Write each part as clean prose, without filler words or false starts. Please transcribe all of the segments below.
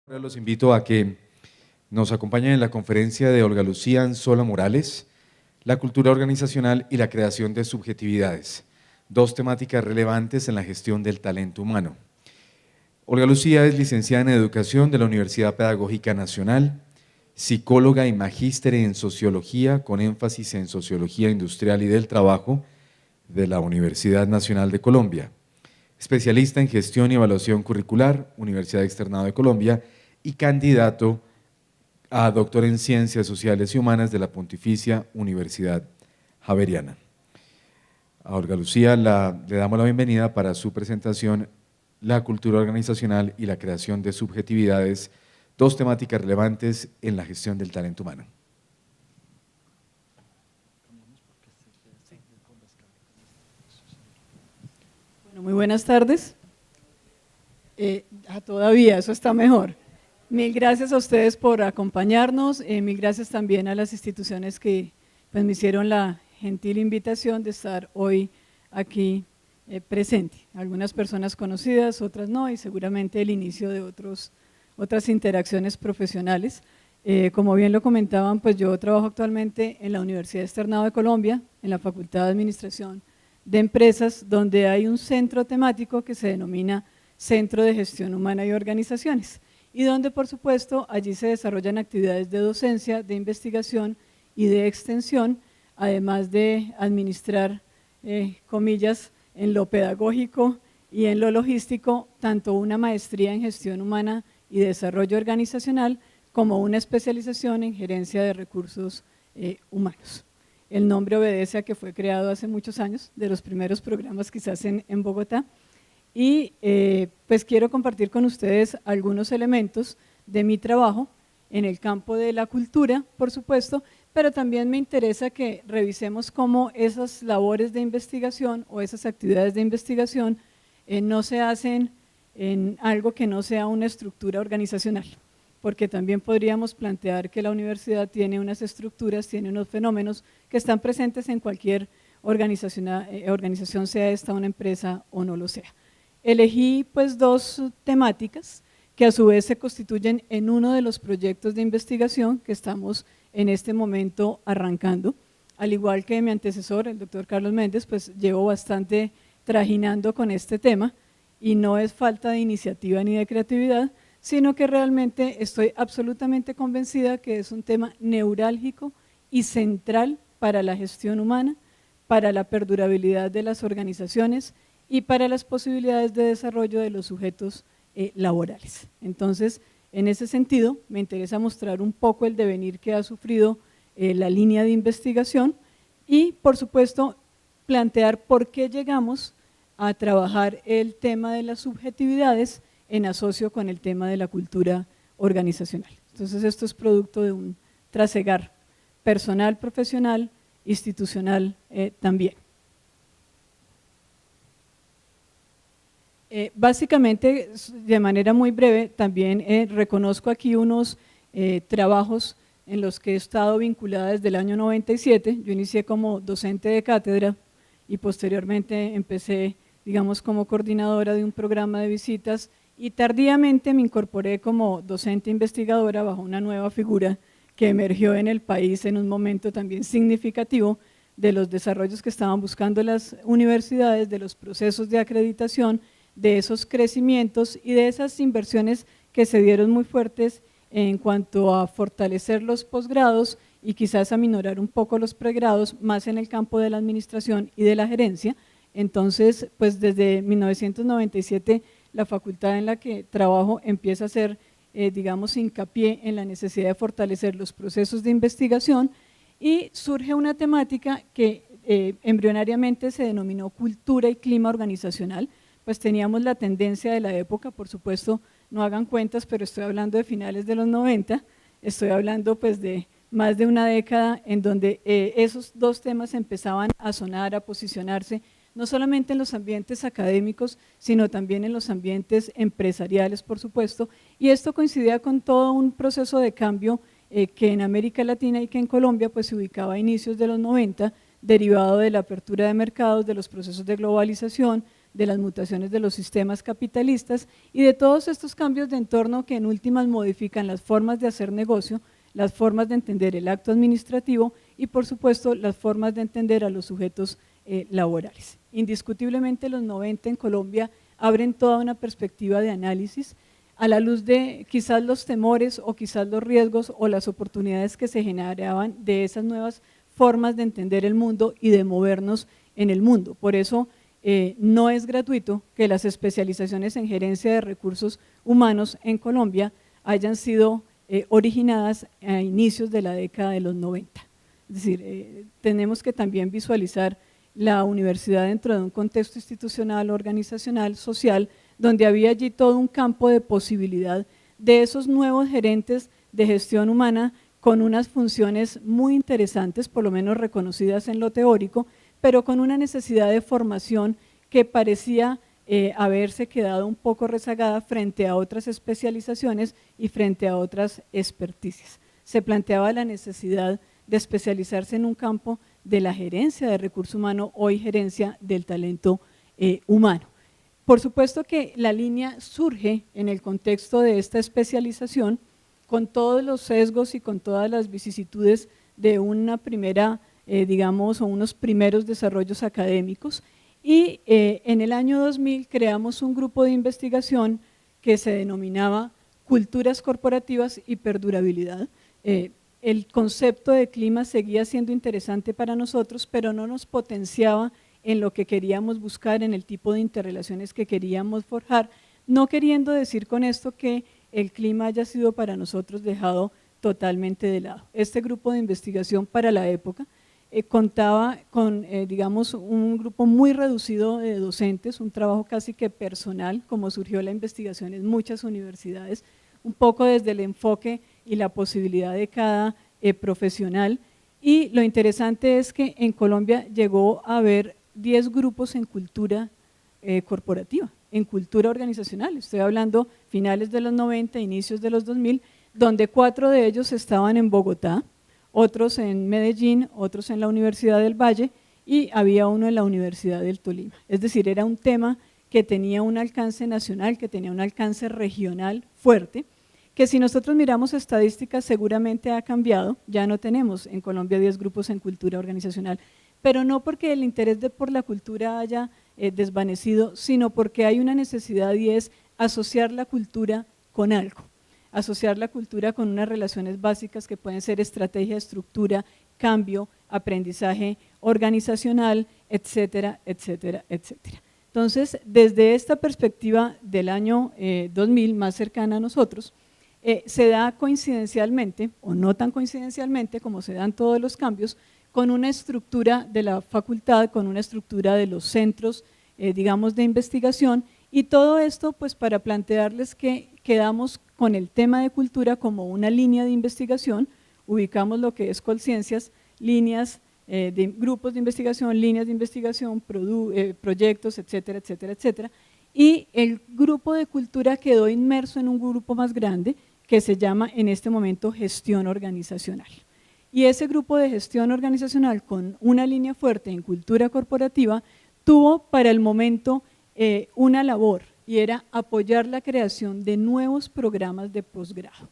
Ahora los invito a que nos acompañen en la conferencia de Olga Lucía Anzola Morales, la cultura organizacional y la creación de subjetividades, dos temáticas relevantes en la gestión del talento humano. Olga Lucía es licenciada en Educación de la Universidad Pedagógica Nacional, psicóloga y magíster en Sociología, con énfasis en Sociología Industrial y del Trabajo de la Universidad Nacional de Colombia, especialista en Gestión y Evaluación Curricular, Universidad Externado de Colombia, y candidato a doctor en Ciencias Sociales y Humanas de la Pontificia Universidad Javeriana. A Olga Lucía le damos la bienvenida para su presentación, la cultura organizacional y la creación de subjetividades, dos temáticas relevantes en la gestión del talento humano. Bueno, muy buenas tardes. Todavía, eso está mejor. Mil gracias a ustedes por acompañarnos, mil gracias también a las instituciones que pues, me hicieron la gentil invitación de estar hoy aquí presente. Algunas personas conocidas, otras no, y seguramente el inicio de otras interacciones profesionales. Como bien lo comentaban, pues yo trabajo actualmente en la Universidad Externado de Colombia, en la Facultad de Administración de Empresas, donde hay un centro temático que se denomina Centro de Gestión Humana y Organizaciones, y donde por supuesto allí se desarrollan actividades de docencia, de investigación y de extensión, además de administrar, comillas, en lo pedagógico y en lo logístico, tanto una maestría en gestión humana y desarrollo organizacional, como una especialización en gerencia de recursos humanos. El nombre obedece a que fue creado hace muchos años, de los primeros programas quizás en Bogotá, y pues quiero compartir con ustedes algunos elementos de mi trabajo en el campo de la cultura, por supuesto, pero también me interesa que revisemos cómo esas labores de investigación o esas actividades de investigación no se hacen en algo que no sea una estructura organizacional, porque también podríamos plantear que la universidad tiene unas estructuras, tiene unos fenómenos que están presentes en cualquier organización, sea esta una empresa o no lo sea. Elegí pues dos temáticas que a su vez se constituyen en uno de los proyectos de investigación que estamos en este momento arrancando. Al igual que mi antecesor, el doctor Carlos Méndez, pues llevo bastante trajinando con este tema y no es falta de iniciativa ni de creatividad, sino que realmente estoy absolutamente convencida que es un tema neurálgico y central para la gestión humana, para la perdurabilidad de las organizaciones y para las posibilidades de desarrollo de los sujetos laborales. Entonces, en ese sentido, me interesa mostrar un poco el devenir que ha sufrido la línea de investigación y, por supuesto, plantear por qué llegamos a trabajar el tema de las subjetividades en asocio con el tema de la cultura organizacional. Entonces, esto es producto de un trasegar personal, profesional, institucional también. Básicamente, de manera muy breve, también reconozco aquí unos trabajos en los que he estado vinculada desde el año 97. Yo inicié como docente de cátedra y posteriormente empecé, digamos, como coordinadora de un programa de visitas y tardíamente me incorporé como docente investigadora bajo una nueva figura que emergió en el país en un momento también significativo de los desarrollos que estaban buscando las universidades, de los procesos de acreditación, de esos crecimientos y de esas inversiones que se dieron muy fuertes en cuanto a fortalecer los posgrados y quizás aminorar un poco los pregrados, más en el campo de la administración y de la gerencia. Entonces, pues desde 1997 la facultad en la que trabajo empieza a hacer, digamos, hincapié en la necesidad de fortalecer los procesos de investigación y surge una temática que embrionariamente se denominó cultura y clima organizacional. Pues teníamos la tendencia de la época, por supuesto, no hagan cuentas, pero estoy hablando de finales de los 90, estoy hablando pues de más de una década en donde esos dos temas empezaban a sonar, a posicionarse, no solamente en los ambientes académicos, sino también en los ambientes empresariales, por supuesto, y esto coincidía con todo un proceso de cambio que en América Latina y que en Colombia pues se ubicaba a inicios de los 90, derivado de la apertura de mercados, de los procesos de globalización, de las mutaciones de los sistemas capitalistas y de todos estos cambios de entorno que en últimas modifican las formas de hacer negocio, las formas de entender el acto administrativo y por supuesto las formas de entender a los sujetos laborales. Indiscutiblemente los 90 en Colombia abren toda una perspectiva de análisis a la luz de quizás los temores o quizás los riesgos o las oportunidades que se generaban de esas nuevas formas de entender el mundo y de movernos en el mundo. Por eso no es gratuito que las especializaciones en gerencia de recursos humanos en Colombia hayan sido originadas a inicios de la década de los 90. Es decir, tenemos que también visualizar la universidad dentro de un contexto institucional, organizacional, social, donde había allí todo un campo de posibilidad de esos nuevos gerentes de gestión humana con unas funciones muy interesantes, por lo menos reconocidas en lo teórico, pero con una necesidad de formación que parecía haberse quedado un poco rezagada frente a otras especializaciones y frente a otras experticias. Se planteaba la necesidad de especializarse en un campo de la gerencia de recurso humano, hoy gerencia del talento humano. Por supuesto que la línea surge en el contexto de esta especialización con todos los sesgos y con todas las vicisitudes de una primera, digamos, o unos primeros desarrollos académicos y en el año 2000 creamos un grupo de investigación que se denominaba Culturas Corporativas y Perdurabilidad. El concepto de clima seguía siendo interesante para nosotros, pero no nos potenciaba en lo que queríamos buscar, en el tipo de interrelaciones que queríamos forjar, no queriendo decir con esto que el clima haya sido para nosotros dejado totalmente de lado. Este grupo de investigación para la época contaba con, digamos, un grupo muy reducido de docentes, un trabajo casi que personal, como surgió la investigación en muchas universidades, un poco desde el enfoque y la posibilidad de cada profesional. Y lo interesante es que en Colombia llegó a haber 10 grupos en cultura corporativa, en cultura organizacional. Estoy hablando finales de los 90, inicios de los 2000, donde 4 de ellos estaban en Bogotá, otros en Medellín, otros en la Universidad del Valle y había uno en la Universidad del Tolima. Es decir, era un tema que tenía un alcance nacional, que tenía un alcance regional fuerte, que si nosotros miramos estadísticas seguramente ha cambiado, ya no tenemos en Colombia 10 grupos en cultura organizacional, pero no porque el interés por la cultura haya desvanecido, sino porque hay una necesidad y es asociar la cultura con algo, asociar la cultura con unas relaciones básicas que pueden ser estrategia, estructura, cambio, aprendizaje organizacional, etcétera, etcétera, etcétera. Entonces, desde esta perspectiva del año 2000, más cercana a nosotros, se da coincidencialmente, o no tan coincidencialmente como se dan todos los cambios, con una estructura de la facultad, con una estructura de los centros, digamos, de investigación, y todo esto pues para plantearles que quedamos con el tema de cultura como una línea de investigación, ubicamos lo que es Colciencias, líneas de grupos de investigación, líneas de investigación, proyectos, etcétera, etcétera, etcétera, y el grupo de cultura quedó inmerso en un grupo más grande que se llama en este momento gestión organizacional. Y ese grupo de gestión organizacional con una línea fuerte en cultura corporativa tuvo para el momento una labor y era apoyar la creación de nuevos programas de posgrado.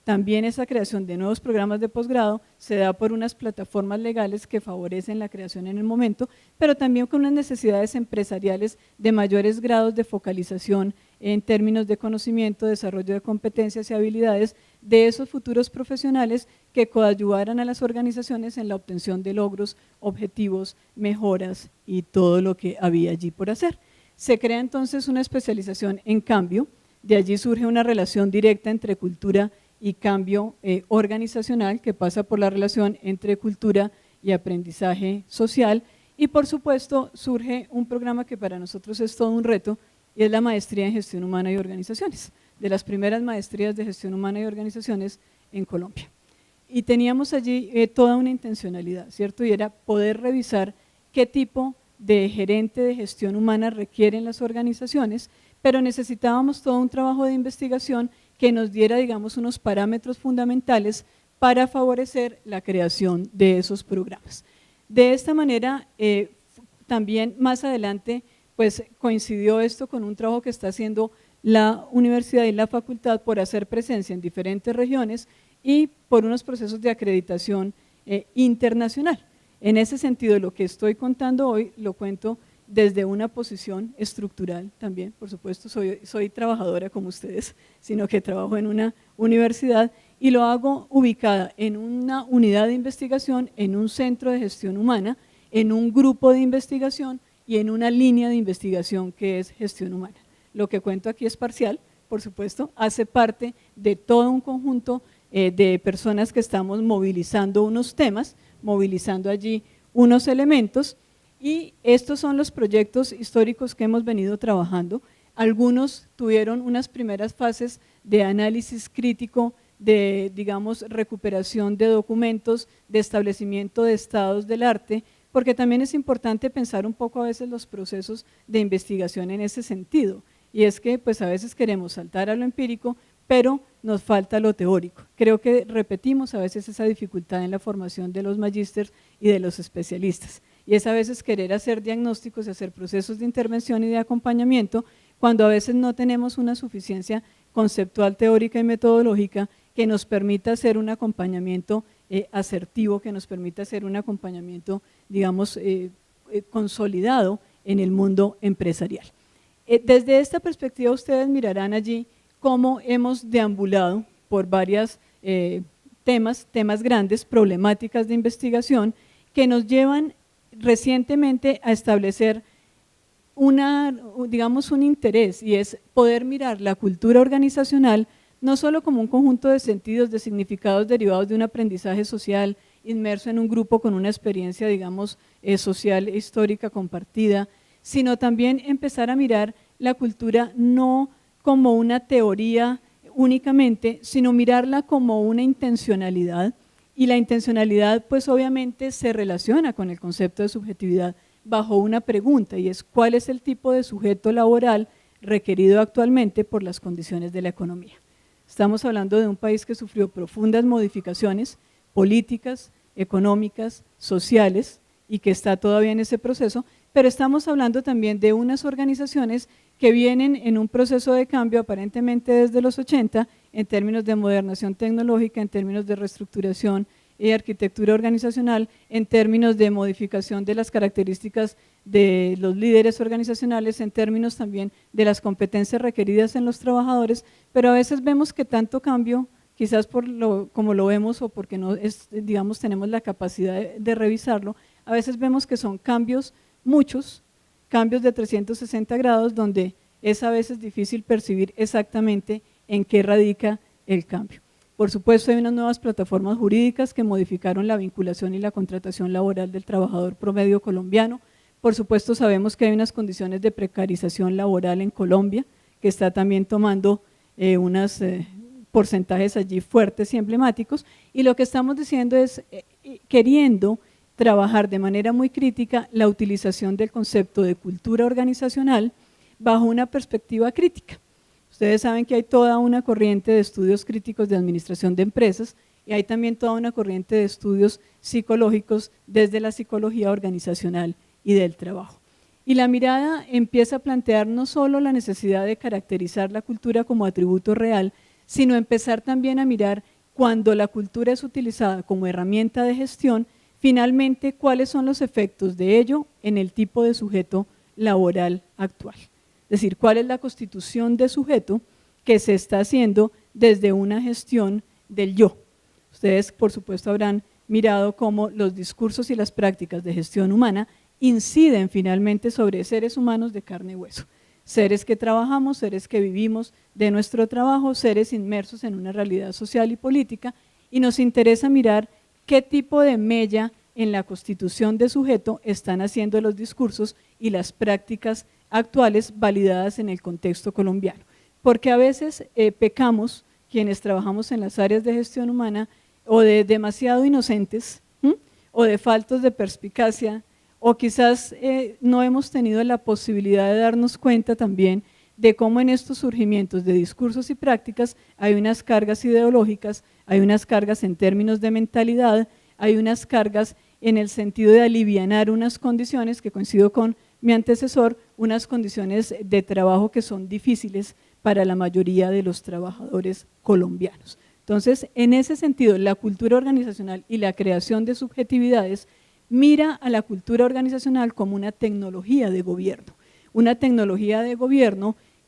También esa creación de nuevos programas de posgrado se da por unas plataformas legales que favorecen la creación en el momento, pero también con unas necesidades empresariales de mayores grados de focalización en términos de conocimiento, desarrollo de competencias y habilidades de esos futuros profesionales que coadyuvaran a las organizaciones en la obtención de logros, objetivos, mejoras y todo lo que había allí por hacer. Se crea entonces una especialización en cambio, de allí surge una relación directa entre cultura y cambio organizacional que pasa por la relación entre cultura y aprendizaje social y por supuesto surge un programa que para nosotros es todo un reto y es la maestría en gestión humana y organizaciones, de las primeras maestrías de gestión humana y organizaciones en Colombia. Y teníamos allí toda una intencionalidad, ¿cierto? Y era poder revisar qué tipo de gerente de gestión humana requieren las organizaciones, pero necesitábamos todo un trabajo de investigación que nos diera, digamos, unos parámetros fundamentales para favorecer la creación de esos programas. De esta manera, también más adelante pues coincidió esto con un trabajo que está haciendo la universidad y la facultad por hacer presencia en diferentes regiones y por unos procesos de acreditación internacional. En ese sentido, lo que estoy contando hoy lo cuento desde una posición estructural también, por supuesto soy trabajadora como ustedes, sino que trabajo en una universidad y lo hago ubicada en una unidad de investigación, en un centro de gestión humana, en un grupo de investigación y en una línea de investigación que es gestión humana. Lo que cuento aquí es parcial, por supuesto, hace parte de todo un conjunto de personas que estamos movilizando unos temas, movilizando allí unos elementos, y estos son los proyectos históricos que hemos venido trabajando. Algunos tuvieron unas primeras fases de análisis crítico, de, digamos, recuperación de documentos, de establecimiento de estados del arte, porque también es importante pensar un poco a veces los procesos de investigación en ese sentido, y es que pues a veces queremos saltar a lo empírico, pero nos falta lo teórico. Creo que repetimos a veces esa dificultad en la formación de los magísteres y de los especialistas, y es a veces querer hacer diagnósticos y hacer procesos de intervención y de acompañamiento cuando a veces no tenemos una suficiencia conceptual, teórica y metodológica que nos permita hacer un acompañamiento asertivo, que nos permita hacer un acompañamiento, digamos, consolidado en el mundo empresarial. Desde esta perspectiva ustedes mirarán allí cómo hemos deambulado por varios temas grandes, problemáticas de investigación que nos llevan recientemente a establecer digamos un interés, y es poder mirar la cultura organizacional no solo como un conjunto de sentidos, de significados derivados de un aprendizaje social inmerso en un grupo con una experiencia, digamos, social e histórica compartida, sino también empezar a mirar la cultura no como una teoría únicamente, sino mirarla como una intencionalidad, y la intencionalidad pues obviamente se relaciona con el concepto de subjetividad bajo una pregunta, y es ¿cuál es el tipo de sujeto laboral requerido actualmente por las condiciones de la economía? Estamos hablando de un país que sufrió profundas modificaciones políticas, económicas, sociales, y que está todavía en ese proceso, pero estamos hablando también de unas organizaciones que vienen en un proceso de cambio aparentemente desde los 80 en términos de modernización tecnológica, en términos de reestructuración y arquitectura organizacional, en términos de modificación de las características de los líderes organizacionales, en términos también de las competencias requeridas en los trabajadores, pero a veces vemos que tanto cambio, quizás como lo vemos o porque no digamos, tenemos la capacidad de revisarlo, a veces vemos que son cambios, muchos cambios de 360 grados, donde es a veces difícil percibir exactamente en qué radica el cambio. Por supuesto, hay unas nuevas plataformas jurídicas que modificaron la vinculación y la contratación laboral del trabajador promedio colombiano. Por supuesto, sabemos que hay unas condiciones de precarización laboral en Colombia, que está también tomando unos porcentajes allí fuertes y emblemáticos, y lo que estamos diciendo es queriendo trabajar de manera muy crítica la utilización del concepto de cultura organizacional bajo una perspectiva crítica. Ustedes saben que hay toda una corriente de estudios críticos de administración de empresas y hay también toda una corriente de estudios psicológicos desde la psicología organizacional y del trabajo. Y la mirada empieza a plantear no solo la necesidad de caracterizar la cultura como atributo real, sino empezar también a mirar cuando la cultura es utilizada como herramienta de gestión, finalmente cuáles son los efectos de ello en el tipo de sujeto laboral actual. Es decir, cuál es la constitución de sujeto que se está haciendo desde una gestión del yo. Ustedes, por supuesto, habrán mirado cómo los discursos y las prácticas de gestión humana inciden finalmente sobre seres humanos de carne y hueso. Seres que trabajamos, seres que vivimos de nuestro trabajo, seres inmersos en una realidad social y política, y nos interesa mirar qué tipo de mella en la constitución de sujeto están haciendo los discursos y las prácticas actuales validadas en el contexto colombiano. Porque a veces pecamos, quienes trabajamos en las áreas de gestión humana, o de demasiado inocentes, o de faltos de perspicacia, o quizás no hemos tenido la posibilidad de darnos cuenta también de cómo en estos surgimientos de discursos y prácticas hay unas cargas ideológicas, hay unas cargas en términos de mentalidad, hay unas cargas en el sentido de alivianar unas condiciones, que coincido con mi antecesor, unas condiciones de trabajo que son difíciles para la mayoría de los trabajadores colombianos. Entonces, en ese sentido, la cultura organizacional y la creación de subjetividades mira a la cultura organizacional como una tecnología de gobierno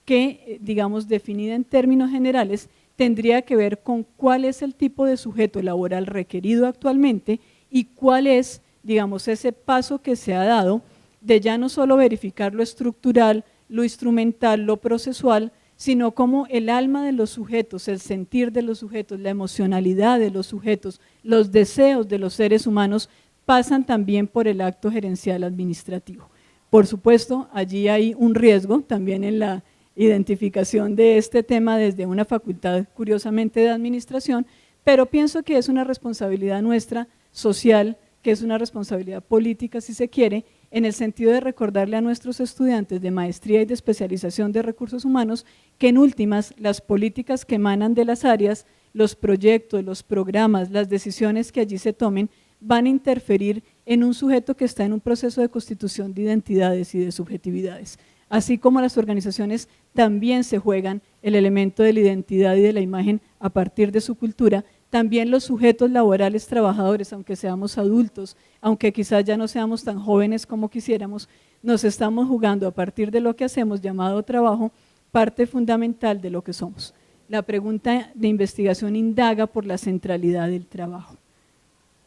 que, digamos, definida en términos generales, tendría que ver con cuál es el tipo de sujeto laboral requerido actualmente y cuál es, digamos, ese paso que se ha dado de ya no solo verificar lo estructural, lo instrumental, lo procesual, sino como el alma de los sujetos, el sentir de los sujetos, la emocionalidad de los sujetos, los deseos de los seres humanos pasan también por el acto gerencial administrativo. Por supuesto, allí hay un riesgo también en la identificación de este tema desde una facultad, curiosamente, de administración, pero pienso que es una responsabilidad nuestra, social, que es una responsabilidad política, si se quiere, en el sentido de recordarle a nuestros estudiantes de maestría y de especialización de recursos humanos que en últimas las políticas que emanan de las áreas, los proyectos, los programas, las decisiones que allí se tomen, van a interferir en un sujeto que está en un proceso de constitución de identidades y de subjetividades. Así como las organizaciones también se juegan el elemento de la identidad y de la imagen a partir de su cultura, también los sujetos laborales trabajadores, aunque seamos adultos, aunque quizás ya no seamos tan jóvenes como quisiéramos, nos estamos jugando a partir de lo que hacemos llamado trabajo, parte fundamental de lo que somos. La pregunta de investigación indaga por la centralidad del trabajo.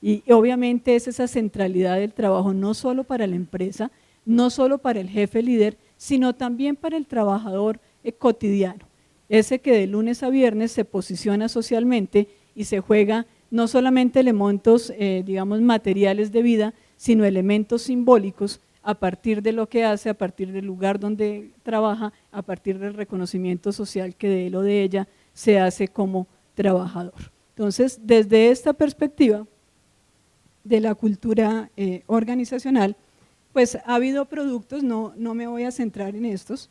Y obviamente es esa centralidad del trabajo no solo para la empresa, no solo para el jefe líder, sino también para el trabajador cotidiano, ese que de lunes a viernes se posiciona socialmente y se juega no solamente elementos, digamos, materiales de vida, sino elementos simbólicos a partir de lo que hace, a partir del lugar donde trabaja, a partir del reconocimiento social que de él o de ella se hace como trabajador. Entonces, desde esta perspectiva de la cultura organizacional, pues ha habido productos, no me voy a centrar en estos,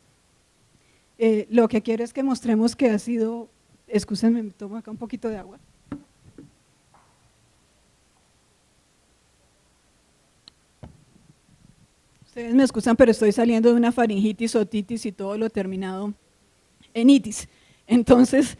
lo que quiero es que mostremos que ha sido, excúsenme, me tomo acá un poquito de agua. Ustedes me excusan, pero estoy saliendo de una faringitis, otitis y todo lo terminado en itis. Entonces,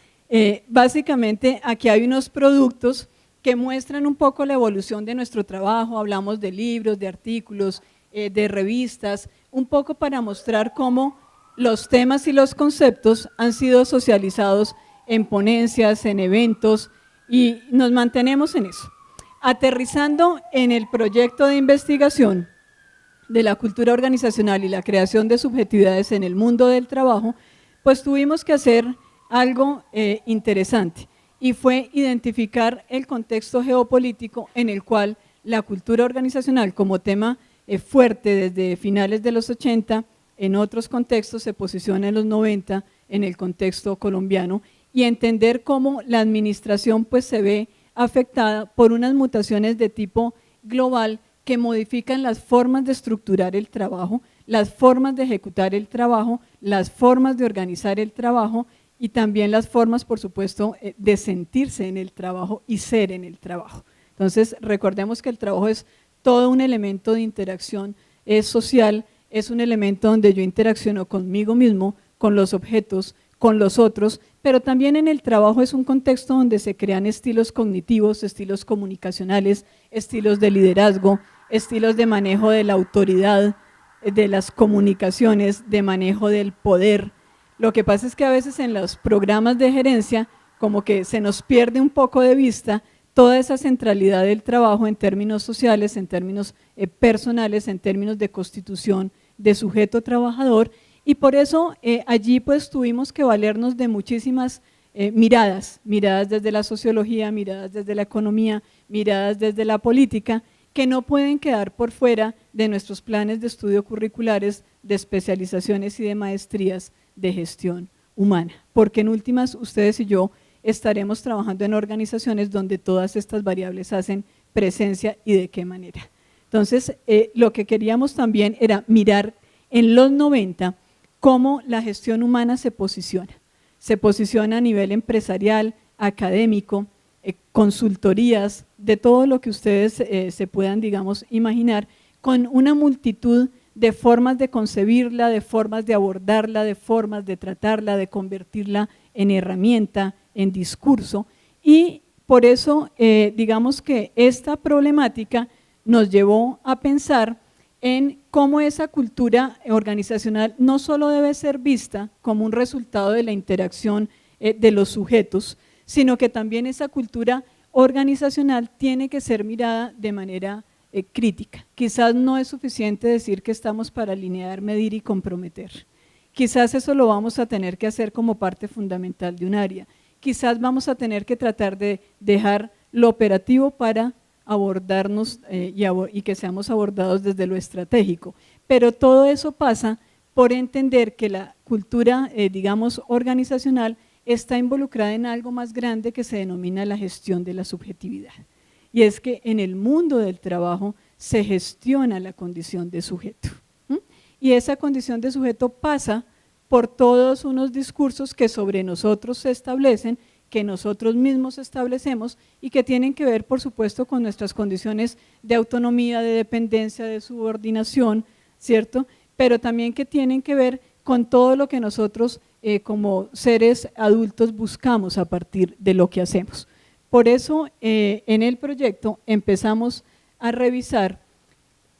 básicamente aquí hay unos productos que muestran un poco la evolución de nuestro trabajo, hablamos de libros, de artículos, de revistas, un poco para mostrar cómo los temas y los conceptos han sido socializados en ponencias, en eventos, y nos mantenemos en eso. Aterrizando en el proyecto de investigación de la cultura organizacional y la creación de subjetividades en el mundo del trabajo, pues tuvimos que hacer algo interesante, y fue identificar el contexto geopolítico en el cual la cultura organizacional como tema fuerte desde finales de los 80, en otros contextos se posiciona en los 90 en el contexto colombiano, y entender cómo la administración pues se ve afectada por unas mutaciones de tipo global que modifican las formas de estructurar el trabajo, las formas de ejecutar el trabajo, las formas de organizar el trabajo y también las formas, por supuesto, de sentirse en el trabajo y ser en el trabajo. Entonces, recordemos que el trabajo es todo un elemento de interacción social, es un elemento donde yo interacciono conmigo mismo, con los objetos, con los otros, pero también en el trabajo es un contexto donde se crean estilos cognitivos, estilos comunicacionales, estilos de liderazgo, estilos de manejo de la autoridad, de las comunicaciones, de manejo del poder. Lo que pasa es que a veces en los programas de gerencia como que se nos pierde un poco de vista toda esa centralidad del trabajo en términos sociales, en términos personales, en términos de constitución de sujeto trabajador, y por eso allí pues tuvimos que valernos de muchísimas miradas desde la sociología, miradas desde la economía, miradas desde la política, que no pueden quedar por fuera de nuestros planes de estudio curriculares, de especializaciones y de maestrías de gestión humana, porque en últimas ustedes y yo estaremos trabajando en organizaciones donde todas estas variables hacen presencia y de qué manera. Entonces, lo que queríamos también era mirar en los 90 cómo la gestión humana se posiciona a nivel empresarial, académico, consultorías, de todo lo que ustedes se puedan, digamos, imaginar, con una multitud de formas de concebirla, de formas de abordarla, de formas de tratarla, de convertirla en herramienta, en discurso, y por eso digamos que esta problemática nos llevó a pensar en cómo esa cultura organizacional no solo debe ser vista como un resultado de la interacción de los sujetos, sino que también esa cultura organizacional tiene que ser mirada de manera crítica. Quizás no es suficiente decir que estamos para alinear, medir y comprometer. Quizás eso lo vamos a tener que hacer como parte fundamental de un área. Quizás vamos a tener que tratar de dejar lo operativo para abordarnos y que seamos abordados desde lo estratégico. Pero todo eso pasa por entender que la cultura, digamos, organizacional está involucrada en algo más grande que se denomina la gestión de la subjetividad. Y es que en el mundo del trabajo se gestiona la condición de sujeto. Y esa condición de sujeto pasa por todos unos discursos que sobre nosotros se establecen, que nosotros mismos establecemos y que tienen que ver, por supuesto, con nuestras condiciones de autonomía, de dependencia, de subordinación, ¿cierto? Pero también que tienen que ver con todo lo que nosotros como seres adultos buscamos a partir de lo que hacemos. Por eso en el proyecto empezamos a revisar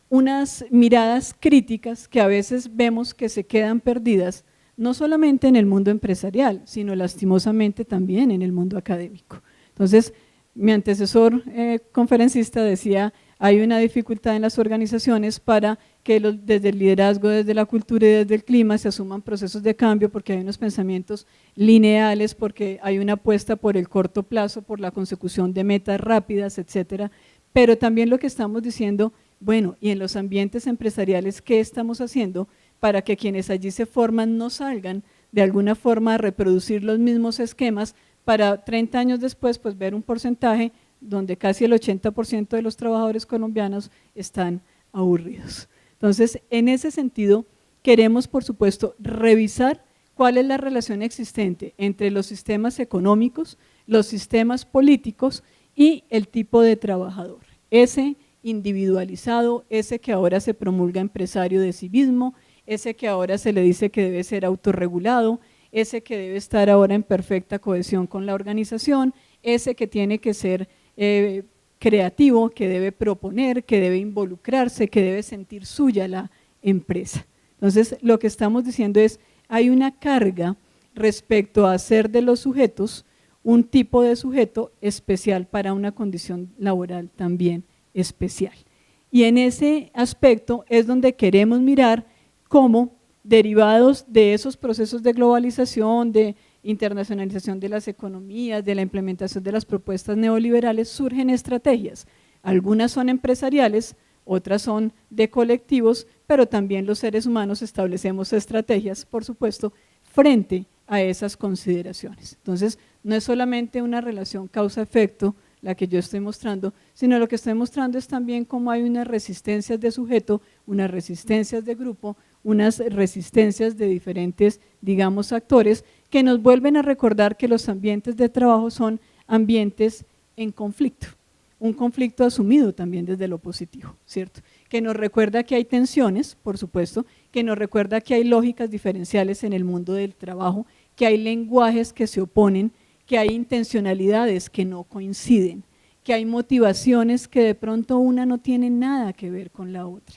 unas miradas críticas que a veces vemos que se quedan perdidas, no solamente en el mundo empresarial, sino lastimosamente también en el mundo académico. Entonces, mi antecesor conferencista decía, hay una dificultad en las organizaciones para que desde el liderazgo, desde la cultura y desde el clima se asuman procesos de cambio porque hay unos pensamientos lineales, porque hay una apuesta por el corto plazo, por la consecución de metas rápidas, etcétera. Pero también lo que estamos diciendo, bueno, y en los ambientes empresariales, ¿qué estamos haciendo para que quienes allí se forman no salgan de alguna forma a reproducir los mismos esquemas para 30 años después pues ver un porcentaje donde casi el 80% de los trabajadores colombianos están aburridos? Entonces, en ese sentido, queremos, por supuesto, revisar cuál es la relación existente entre los sistemas económicos, los sistemas políticos y el tipo de trabajador. Ese individualizado, ese que ahora se promulga empresario de sí mismo, ese que ahora se le dice que debe ser autorregulado, ese que debe estar ahora en perfecta cohesión con la organización, ese que tiene que ser creativo, que debe proponer, que debe involucrarse, que debe sentir suya la empresa. Entonces, lo que estamos diciendo es, hay una carga respecto a hacer de los sujetos un tipo de sujeto especial para una condición laboral también especial. Y en ese aspecto es donde queremos mirar cómo, derivados de esos procesos de globalización, de internacionalización de las economías, de la implementación de las propuestas neoliberales, surgen estrategias. Algunas son empresariales, otras son de colectivos, pero también los seres humanos establecemos estrategias, por supuesto, frente a esas consideraciones. Entonces, no es solamente una relación causa-efecto la que yo estoy mostrando, sino lo que estoy mostrando es también cómo hay unas resistencias de sujeto, unas resistencias de grupo, unas resistencias de diferentes, digamos, actores que nos vuelven a recordar que los ambientes de trabajo son ambientes en conflicto, un conflicto asumido también desde lo positivo, ¿cierto? Que nos recuerda que hay tensiones, por supuesto, que nos recuerda que hay lógicas diferenciales en el mundo del trabajo, que hay lenguajes que se oponen, que hay intencionalidades que no coinciden, que hay motivaciones que de pronto una no tiene nada que ver con la otra.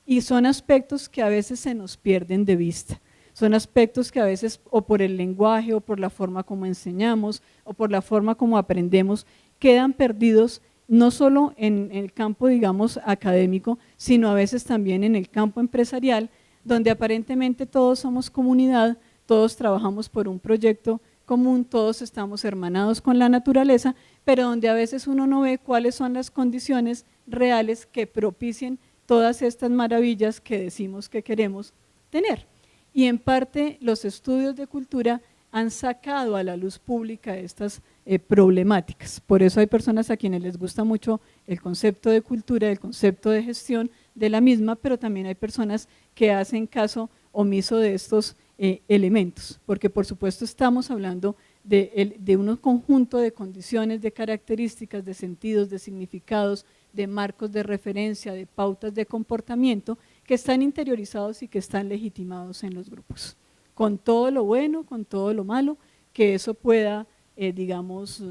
Y son aspectos que a veces se nos pierden de vista, son aspectos que a veces o por el lenguaje o por la forma como enseñamos o por la forma como aprendemos quedan perdidos no solo en el campo, digamos, académico, sino a veces también en el campo empresarial, donde aparentemente todos somos comunidad, todos trabajamos por un proyecto común, todos estamos hermanados con la naturaleza, pero donde a veces uno no ve cuáles son las condiciones reales que propicien todas estas maravillas que decimos que queremos tener. Y en parte los estudios de cultura han sacado a la luz pública estas problemáticas. Por eso hay personas a quienes les gusta mucho el concepto de cultura, el concepto de gestión de la misma, pero también hay personas que hacen caso omiso de estos elementos, porque por supuesto estamos hablando de un conjunto de condiciones, de características, de sentidos, de significados, de marcos de referencia, de pautas de comportamiento que están interiorizados y que están legitimados en los grupos, con todo lo bueno, con todo lo malo, que eso pueda, digamos,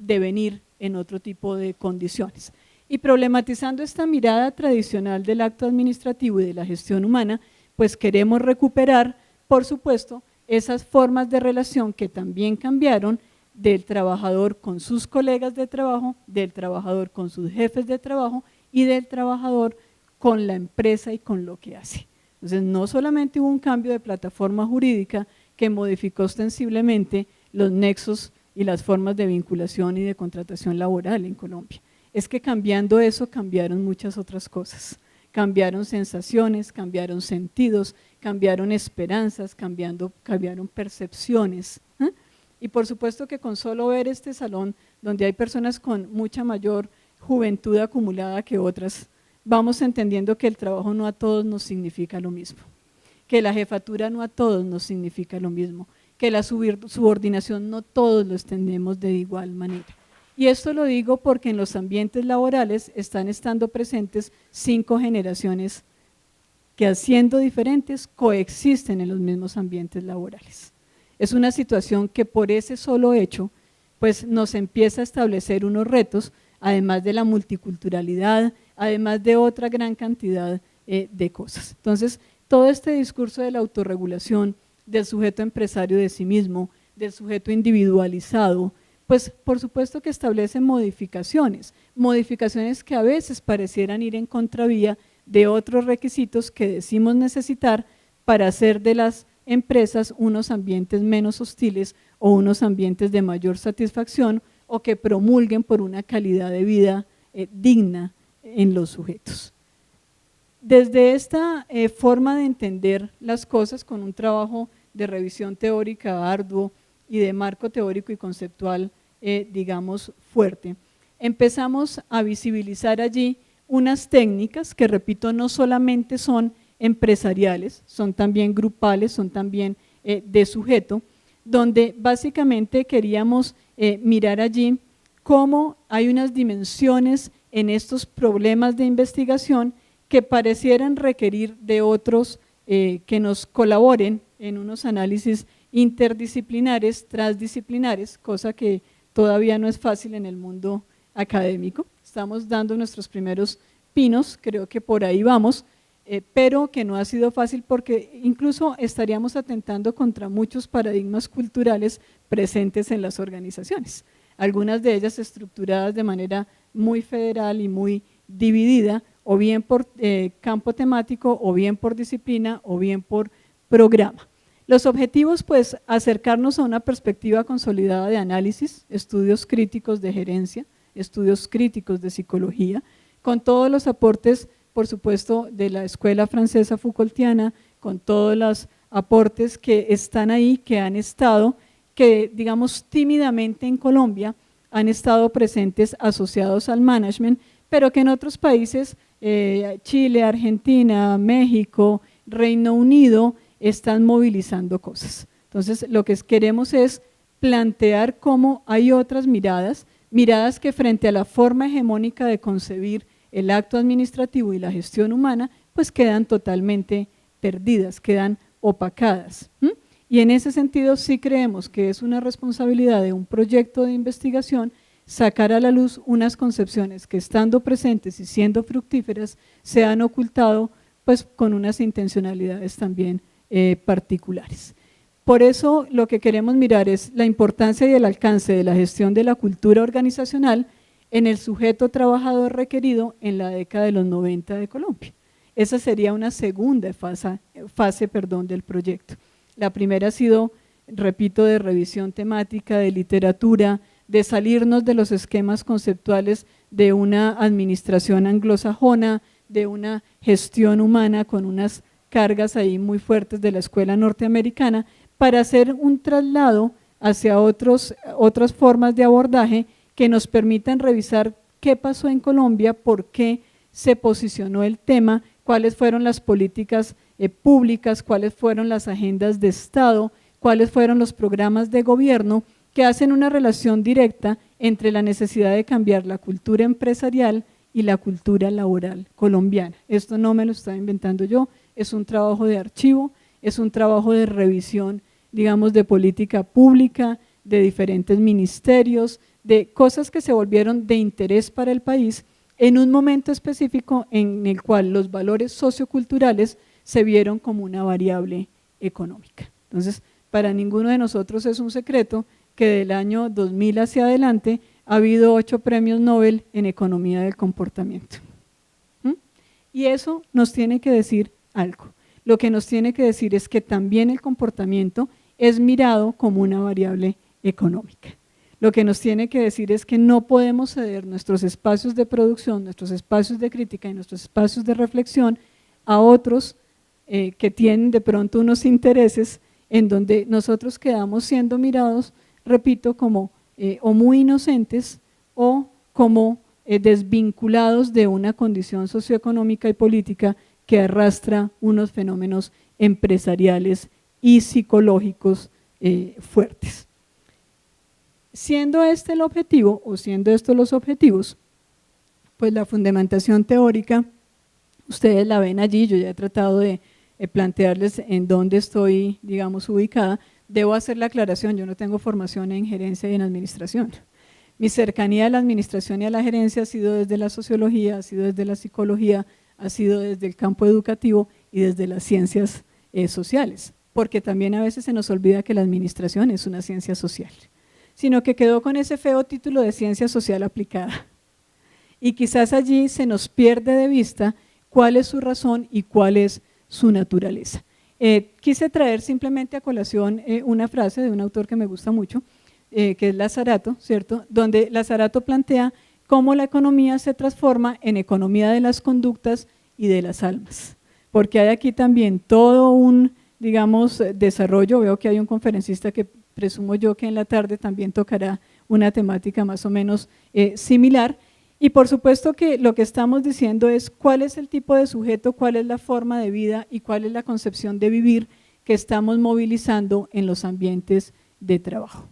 devenir en otro tipo de condiciones. Y problematizando esta mirada tradicional del acto administrativo y de la gestión humana, pues queremos recuperar, por supuesto, esas formas de relación que también cambiaron del trabajador con sus colegas de trabajo, del trabajador con sus jefes de trabajo y del trabajador con la empresa y con lo que hace. Entonces, no solamente hubo un cambio de plataforma jurídica que modificó ostensiblemente los nexos y las formas de vinculación y de contratación laboral en Colombia, es que cambiando eso cambiaron muchas otras cosas. Cambiaron sensaciones, cambiaron sentidos, cambiaron esperanzas, cambiaron percepciones. Y por supuesto que con solo ver este salón, donde hay personas con mucha mayor juventud acumulada que otras, vamos entendiendo que el trabajo no a todos nos significa lo mismo, que la jefatura no a todos nos significa lo mismo, que la subordinación no todos lo entendemos de igual manera. Y esto lo digo porque en los ambientes laborales están estando presentes 5 generaciones que, siendo diferentes, coexisten en los mismos ambientes laborales. Es una situación que por ese solo hecho pues nos empieza a establecer unos retos, además de la multiculturalidad, además de otra gran cantidad de cosas. Entonces, todo este discurso de la autorregulación, del sujeto empresario de sí mismo, del sujeto individualizado, pues por supuesto que establece modificaciones que a veces parecieran ir en contravía de otros requisitos que decimos necesitar para hacer de las empresas unos ambientes menos hostiles o unos ambientes de mayor satisfacción o que promulguen por una calidad de vida digna en los sujetos. Desde esta forma de entender las cosas, con un trabajo de revisión teórica arduo y de marco teórico y conceptual, digamos, fuerte, empezamos a visibilizar allí unas técnicas que, repito, no solamente son empresariales, son también grupales, son también de sujeto, donde básicamente queríamos mirar allí cómo hay unas dimensiones en estos problemas de investigación que parecieran requerir de otros que nos colaboren en unos análisis interdisciplinares, transdisciplinares, cosa que todavía no es fácil en el mundo académico. Estamos dando nuestros primeros pinos, creo que por ahí vamos, pero que no ha sido fácil porque incluso estaríamos atentando contra muchos paradigmas culturales presentes en las organizaciones, algunas de ellas estructuradas de manera muy federal y muy dividida, o bien por campo temático, o bien por disciplina, o bien por programa. Los objetivos, pues, acercarnos a una perspectiva consolidada de análisis, estudios críticos de gerencia, estudios críticos de psicología, con todos los aportes, por supuesto, de la escuela francesa Foucaultiana, con todos los aportes que están ahí, que han estado, que digamos tímidamente en Colombia, han estado presentes asociados al management, pero que en otros países, Chile, Argentina, México, Reino Unido, están movilizando cosas. Entonces, lo que queremos es plantear cómo hay otras miradas que frente a la forma hegemónica de concebir el acto administrativo y la gestión humana, pues quedan totalmente perdidas, quedan opacadas. Y en ese sentido sí creemos que es una responsabilidad de un proyecto de investigación sacar a la luz unas concepciones que, estando presentes y siendo fructíferas, se han ocultado pues con unas intencionalidades también particulares. Por eso lo que queremos mirar es la importancia y el alcance de la gestión de la cultura organizacional en el sujeto trabajador requerido en la década de los 90 de Colombia. Esa sería una segunda fase del proyecto. La primera ha sido, repito, de revisión temática, de literatura, de salirnos de los esquemas conceptuales de una administración anglosajona, de una gestión humana con unas cargas ahí muy fuertes de la escuela norteamericana, para hacer un traslado hacia otras formas de abordaje que nos permitan revisar qué pasó en Colombia, por qué se posicionó el tema, cuáles fueron las políticas públicas, cuáles fueron las agendas de Estado, cuáles fueron los programas de gobierno que hacen una relación directa entre la necesidad de cambiar la cultura empresarial y la cultura laboral colombiana. Esto no me lo estaba inventando yo, es un trabajo de archivo, es un trabajo de revisión, digamos, de política pública, de diferentes ministerios, de cosas que se volvieron de interés para el país en un momento específico en el cual los valores socioculturales se vieron como una variable económica. Entonces, para ninguno de nosotros es un secreto que del año 2000 hacia adelante ha habido 8 premios Nobel en economía del comportamiento. Y eso nos tiene que decir algo. Lo que nos tiene que decir es que también el comportamiento es mirado como una variable económica. Lo que nos tiene que decir es que no podemos ceder nuestros espacios de producción, nuestros espacios de crítica y nuestros espacios de reflexión a otros que tienen de pronto unos intereses en donde nosotros quedamos siendo mirados, repito, como o muy inocentes o como desvinculados de una condición socioeconómica y política que arrastra unos fenómenos empresariales y psicológicos fuertes. Siendo este el objetivo, o siendo estos los objetivos, pues la fundamentación teórica, ustedes la ven allí, yo ya he tratado de plantearles en dónde estoy, digamos, ubicada. Debo hacer la aclaración, yo no tengo formación en gerencia y en administración. Mi cercanía a la administración y a la gerencia ha sido desde la sociología, ha sido desde la psicología, ha sido desde el campo educativo y desde las ciencias sociales, porque también a veces se nos olvida que la administración es una ciencia social, sino que quedó con ese feo título de ciencia social aplicada. Y quizás allí se nos pierde de vista cuál es su razón y cuál es su naturaleza. Quise traer simplemente a colación una frase de un autor que me gusta mucho, que es Lazzarato, ¿cierto? Donde Lazzarato plantea cómo la economía se transforma en economía de las conductas y de las almas, porque hay aquí también todo un, digamos, desarrollo. Veo que hay un conferencista que presumo yo que en la tarde también tocará una temática más o menos similar, y por supuesto que lo que estamos diciendo es cuál es el tipo de sujeto, cuál es la forma de vida y cuál es la concepción de vivir que estamos movilizando en los ambientes de trabajo.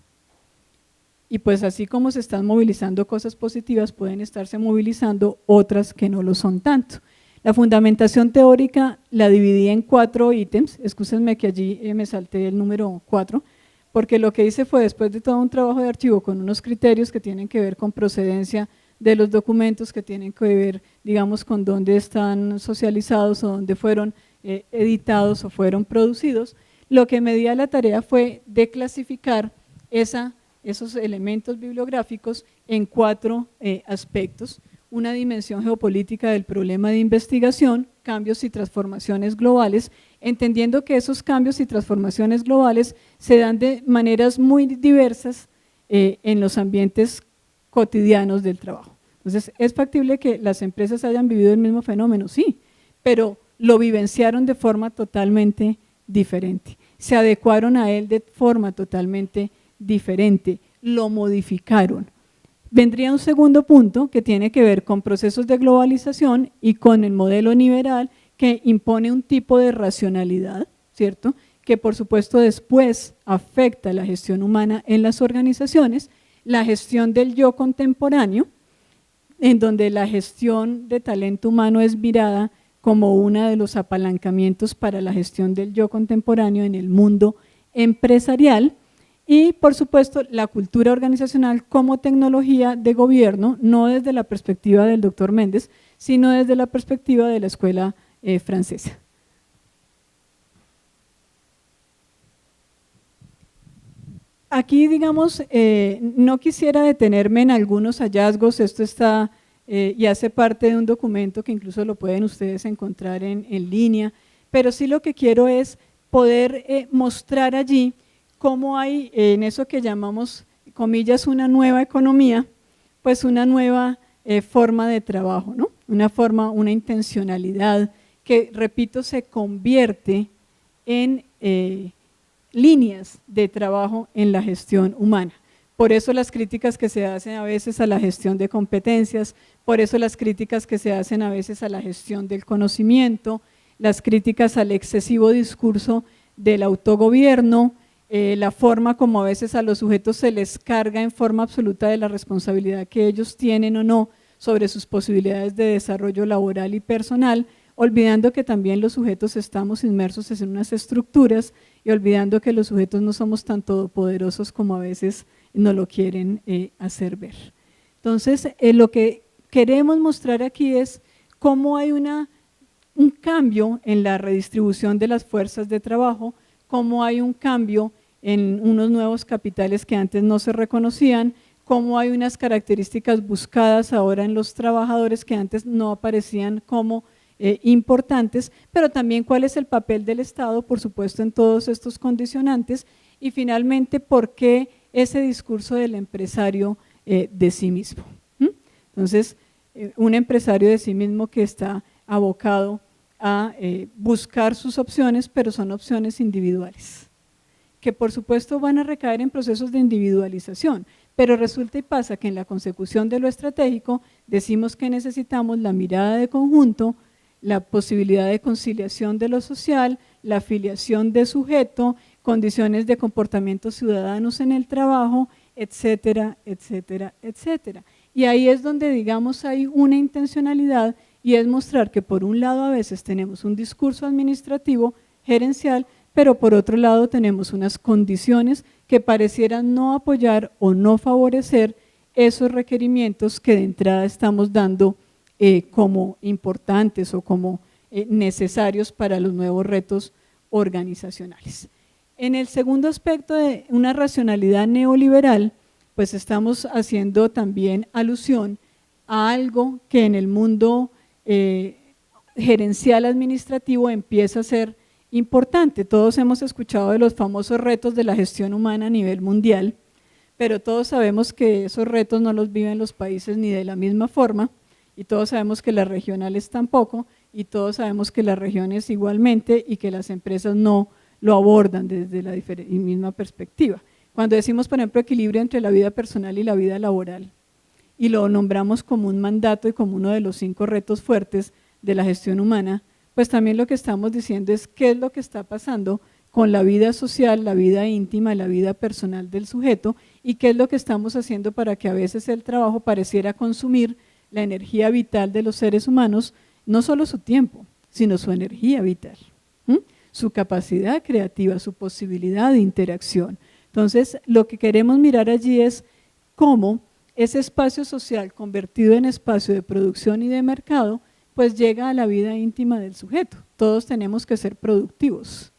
Y pues así como se están movilizando cosas positivas, pueden estarse movilizando otras que no lo son tanto. La fundamentación teórica la dividí en 4 ítems, excúsenme que allí me salté el número 4, porque lo que hice fue, después de todo un trabajo de archivo con unos criterios que tienen que ver con procedencia de los documentos, que tienen que ver, digamos, con dónde están socializados o dónde fueron editados o fueron producidos, lo que me di a la tarea fue de clasificar esos elementos bibliográficos en 4 aspectos: una dimensión geopolítica del problema de investigación, cambios y transformaciones globales, entendiendo que esos cambios y transformaciones globales se dan de maneras muy diversas en los ambientes cotidianos del trabajo. Entonces, ¿es factible que las empresas hayan vivido el mismo fenómeno? Sí, pero lo vivenciaron de forma totalmente diferente, se adecuaron a él de forma totalmente diferente, lo modificaron. Vendría un segundo punto que tiene que ver con procesos de globalización y con el modelo neoliberal que impone un tipo de racionalidad, ¿cierto?, que por supuesto después afecta la gestión humana en las organizaciones, la gestión del yo contemporáneo, en donde la gestión de talento humano es mirada como uno de los apalancamientos para la gestión del yo contemporáneo en el mundo empresarial, y por supuesto la cultura organizacional como tecnología de gobierno, no desde la perspectiva del doctor Méndez, sino desde la perspectiva de la escuela francesa. Aquí, digamos, no quisiera detenerme en algunos hallazgos, esto está y hace parte de un documento que incluso lo pueden ustedes encontrar en línea, pero sí lo que quiero es poder mostrar allí cómo hay en eso que llamamos, comillas, una nueva economía, pues una nueva forma de trabajo, ¿no? Una intencionalidad que, repito, se convierte en líneas de trabajo en la gestión humana. Por eso las críticas que se hacen a veces a la gestión de competencias, por eso las críticas que se hacen a veces a la gestión del conocimiento, las críticas al excesivo discurso del autogobierno, la forma como a veces a los sujetos se les carga en forma absoluta de la responsabilidad que ellos tienen o no sobre sus posibilidades de desarrollo laboral y personal, olvidando que también los sujetos estamos inmersos en unas estructuras y olvidando que los sujetos no somos tan todopoderosos como a veces nos lo quieren hacer ver. Entonces, lo que queremos mostrar aquí es cómo hay un cambio en la redistribución de las fuerzas de trabajo, cómo hay un cambio en unos nuevos capitales que antes no se reconocían, cómo hay unas características buscadas ahora en los trabajadores que antes no aparecían como importantes, pero también cuál es el papel del Estado, por supuesto, en todos estos condicionantes, y finalmente, por qué ese discurso del empresario de sí mismo. Entonces, un empresario de sí mismo que está abocado a buscar sus opciones, pero son opciones individuales, que por supuesto van a recaer en procesos de individualización, pero resulta y pasa que en la consecución de lo estratégico decimos que necesitamos la mirada de conjunto, la posibilidad de conciliación de lo social, la afiliación de sujeto, condiciones de comportamiento ciudadanos en el trabajo, etcétera, etcétera, etcétera. Y ahí es donde, digamos, hay una intencionalidad y es mostrar que por un lado a veces tenemos un discurso administrativo, gerencial, pero por otro lado tenemos unas condiciones que parecieran no apoyar o no favorecer esos requerimientos que de entrada estamos dando como importantes o como necesarios para los nuevos retos organizacionales. En el segundo aspecto de una racionalidad neoliberal, pues estamos haciendo también alusión a algo que en el mundo gerencial administrativo empieza a ser importante. Todos hemos escuchado de los famosos retos de la gestión humana a nivel mundial, pero todos sabemos que esos retos no los viven los países ni de la misma forma, y todos sabemos que las regionales tampoco, y todos sabemos que las regiones igualmente, y que las empresas no lo abordan desde la misma perspectiva. Cuando decimos, por ejemplo, equilibrio entre la vida personal y la vida laboral, y lo nombramos como un mandato y como uno de los 5 retos fuertes de la gestión humana, pues también lo que estamos diciendo es qué es lo que está pasando con la vida social, la vida íntima, la vida personal del sujeto, y qué es lo que estamos haciendo para que a veces el trabajo pareciera consumir la energía vital de los seres humanos, no solo su tiempo, sino su energía vital, su capacidad creativa, su posibilidad de interacción. Entonces, lo que queremos mirar allí es cómo ese espacio social convertido en espacio de producción y de mercado, pues llega a la vida íntima del sujeto. Todos tenemos que ser productivos,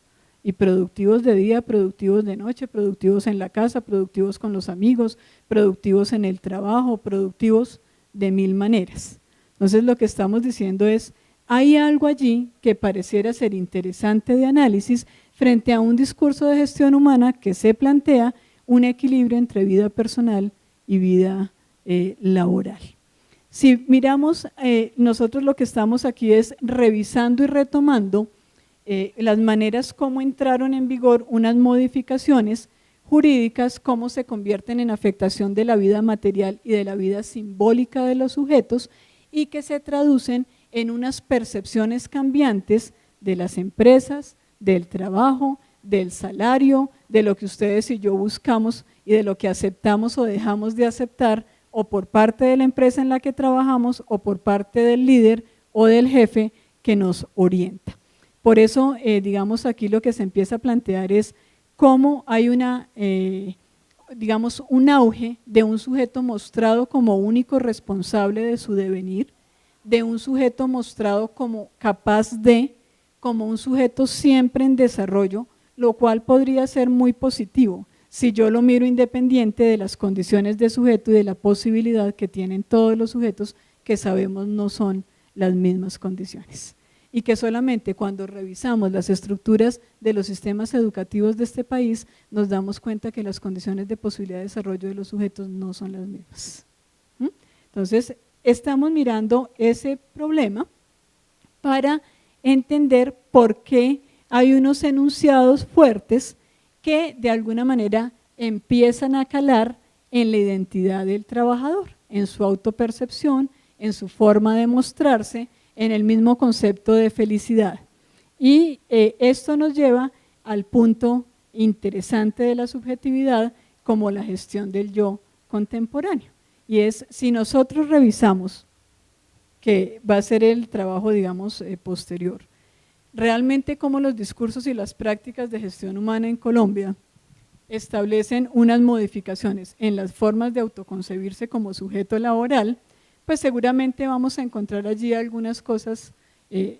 y productivos de día, productivos de noche, productivos en la casa, productivos con los amigos, productivos en el trabajo, productivos de 1000 maneras. Entonces, lo que estamos diciendo es, hay algo allí que pareciera ser interesante de análisis frente a un discurso de gestión humana que se plantea un equilibrio entre vida personal y vida laboral. Si miramos, nosotros lo que estamos aquí es revisando y retomando las maneras como entraron en vigor unas modificaciones jurídicas, cómo se convierten en afectación de la vida material y de la vida simbólica de los sujetos y que se traducen en unas percepciones cambiantes de las empresas, del trabajo, del salario, de lo que ustedes y yo buscamos y de lo que aceptamos o dejamos de aceptar, o por parte de la empresa en la que trabajamos o por parte del líder o del jefe que nos orienta. Por eso, digamos, aquí lo que se empieza a plantear es cómo hay digamos, un auge de un sujeto mostrado como único responsable de su devenir, de un sujeto mostrado como capaz de, como un sujeto siempre en desarrollo, lo cual podría ser muy positivo si yo lo miro independiente de las condiciones de sujeto y de la posibilidad que tienen todos los sujetos que sabemos no son las mismas condiciones. Y que solamente cuando revisamos las estructuras de los sistemas educativos de este país nos damos cuenta que las condiciones de posibilidad de desarrollo de los sujetos no son las mismas. Entonces, estamos mirando ese problema para entender por qué hay unos enunciados fuertes que de alguna manera empiezan a calar en la identidad del trabajador, en su autopercepción, en su forma de mostrarse, en el mismo concepto de felicidad. Y esto nos lleva al punto interesante de la subjetividad como la gestión del yo contemporáneo. Y es, si nosotros revisamos que va a ser el trabajo, digamos, posterior. Realmente, como los discursos y las prácticas de gestión humana en Colombia establecen unas modificaciones en las formas de autoconcebirse como sujeto laboral, pues seguramente vamos a encontrar allí algunas cosas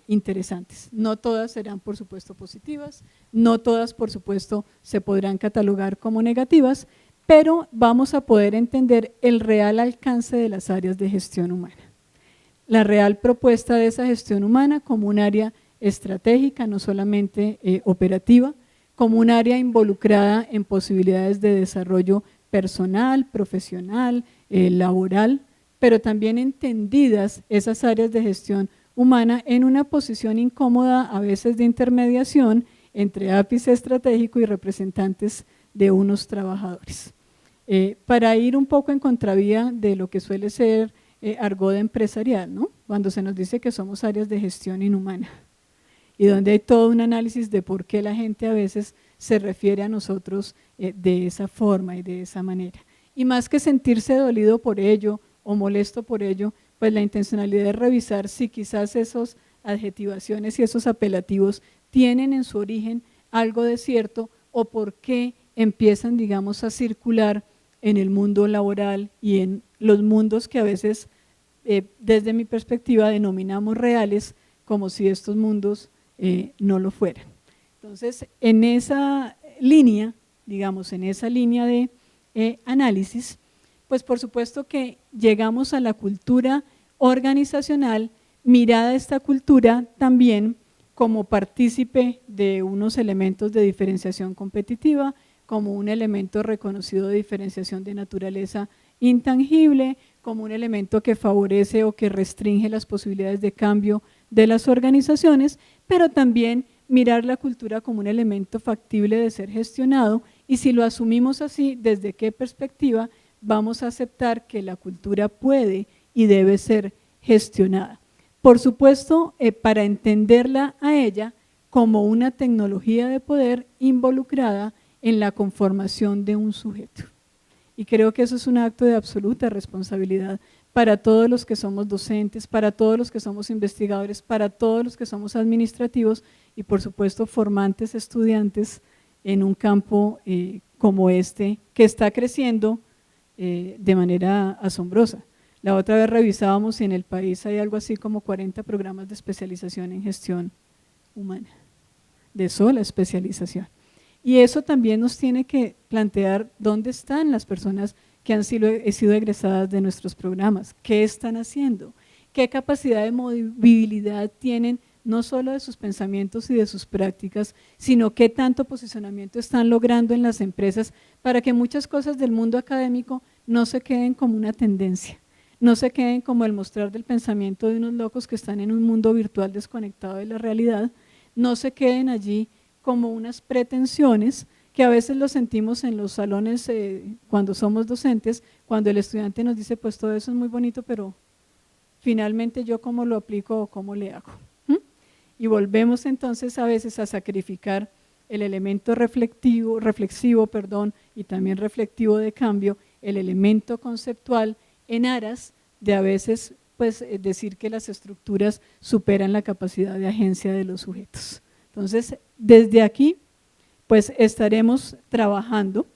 interesantes. No todas serán, por supuesto, positivas, no todas, por supuesto, se podrán catalogar como negativas, pero vamos a poder entender el real alcance de las áreas de gestión humana. La real propuesta de esa gestión humana como un área estratégica, no solamente operativa, como un área involucrada en posibilidades de desarrollo personal, profesional, laboral, pero también entendidas esas áreas de gestión humana en una posición incómoda, a veces de intermediación, entre ápice estratégico y representantes de unos trabajadores. Para ir un poco en contravía de lo que suele ser argot empresarial, ¿no? Cuando se nos dice que somos áreas de gestión inhumana y donde hay todo un análisis de por qué la gente a veces se refiere a nosotros de esa forma y de esa manera. Y más que sentirse dolido por ello o molesto por ello, pues la intencionalidad es revisar si quizás esos adjetivaciones y esos apelativos tienen en su origen algo de cierto o por qué empiezan, digamos, a circular en el mundo laboral y en los mundos que a veces, desde mi perspectiva, denominamos reales, como si estos mundos no lo fueran. Entonces, en esa línea, digamos, en esa línea de análisis, pues por supuesto que llegamos a la cultura organizacional, mirada esta cultura también como partícipe de unos elementos de diferenciación competitiva, como un elemento reconocido de diferenciación de naturaleza intangible, como un elemento que favorece o que restringe las posibilidades de cambio de las organizaciones, pero también mirar la cultura como un elemento factible de ser gestionado y si lo asumimos así, ¿desde qué perspectiva vamos a aceptar que la cultura puede y debe ser gestionada? Por supuesto, para entenderla a ella como una tecnología de poder involucrada en la conformación de un sujeto. Y creo que eso es un acto de absoluta responsabilidad para todos los que somos docentes, para todos los que somos investigadores, para todos los que somos administrativos y por supuesto formantes estudiantes en un campo como este que está creciendo de manera asombrosa. La otra vez revisábamos si en el país hay algo así como 40 programas de especialización en gestión humana, de sola especialización. Y eso también nos tiene que plantear dónde están las personas que han sido egresadas de nuestros programas, qué están haciendo, qué capacidad de movilidad tienen, no solo de sus pensamientos y de sus prácticas, sino qué tanto posicionamiento están logrando en las empresas para que muchas cosas del mundo académico no se queden como una tendencia, no se queden como el mostrar del pensamiento de unos locos que están en un mundo virtual desconectado de la realidad, no se queden allí como unas pretensiones que a veces lo sentimos en los salones cuando somos docentes, cuando el estudiante nos dice pues todo eso es muy bonito, pero finalmente yo cómo lo aplico o cómo le hago. Y volvemos entonces a veces a sacrificar el elemento reflexivo, y también reflectivo de cambio, el elemento conceptual en aras de a veces pues decir que las estructuras superan la capacidad de agencia de los sujetos. Entonces, desde aquí, pues estaremos trabajando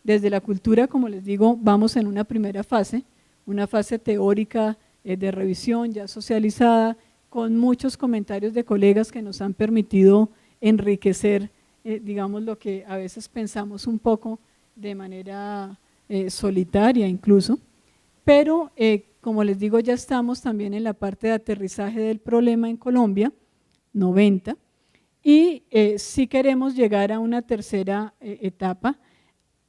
desde la cultura, como les digo, vamos en una primera fase, una fase teórica de revisión ya socializada, con muchos comentarios de colegas que nos han permitido enriquecer, digamos, lo que a veces pensamos un poco de manera solitaria incluso, pero como les digo, ya estamos también en la parte de aterrizaje del problema en Colombia, 90, y sí queremos llegar a una tercera etapa,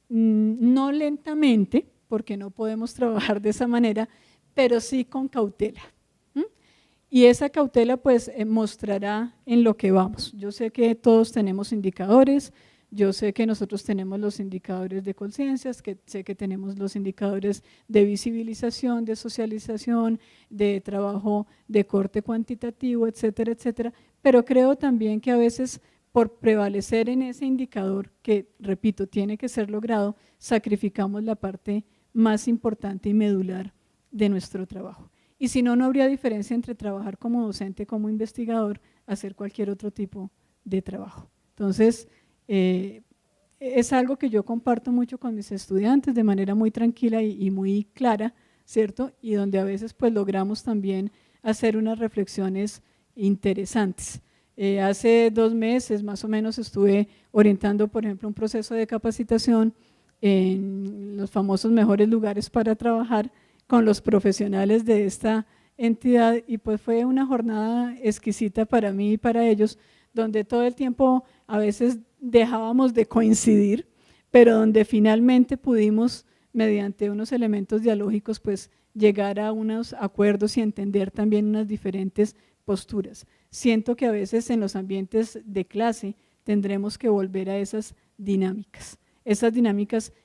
no lentamente, porque no podemos trabajar de esa manera, pero sí con cautela. Y esa cautela pues mostrará en lo que vamos. Yo sé que todos tenemos indicadores, yo sé que nosotros tenemos los indicadores de conciencias, que sé que tenemos los indicadores de visibilización, de socialización, de trabajo de corte cuantitativo, etcétera, etcétera, pero creo también que a veces por prevalecer en ese indicador, que repito, tiene que ser logrado, sacrificamos la parte más importante y medular de nuestro trabajo. y si no, no habría diferencia entre trabajar como docente, como investigador, hacer cualquier otro tipo de trabajo. Entonces, es algo que yo comparto mucho con mis estudiantes de manera muy tranquila y muy clara, ¿cierto? Y donde a veces pues logramos también hacer unas reflexiones interesantes. Hace 2 meses más o menos estuve orientando, por ejemplo, un proceso de capacitación en los famosos mejores lugares para trabajar con los profesionales de esta entidad y pues fue una jornada exquisita para mí y para ellos, donde todo el tiempo a veces dejábamos de coincidir, pero donde finalmente pudimos, mediante unos elementos dialógicos, pues llegar a unos acuerdos y entender también unas diferentes posturas. Siento que a veces en los ambientes de clase tendremos que volver a esas dinámicas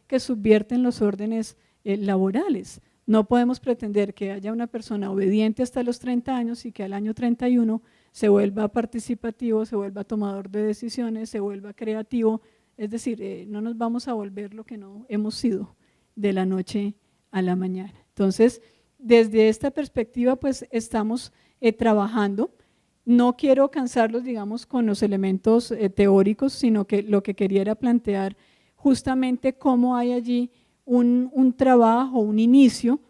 que subvierten los órdenes laborales. No podemos pretender que haya una persona obediente hasta los 30 años y que al año 31 se vuelva participativo, se vuelva tomador de decisiones, se vuelva creativo. Es decir, no nos vamos a volver lo que no hemos sido de la noche a la mañana. Entonces, desde esta perspectiva, pues estamos trabajando. No quiero cansarlos, digamos, con los elementos teóricos, sino que lo que quería era plantear justamente cómo hay allí un trabajo, un inicio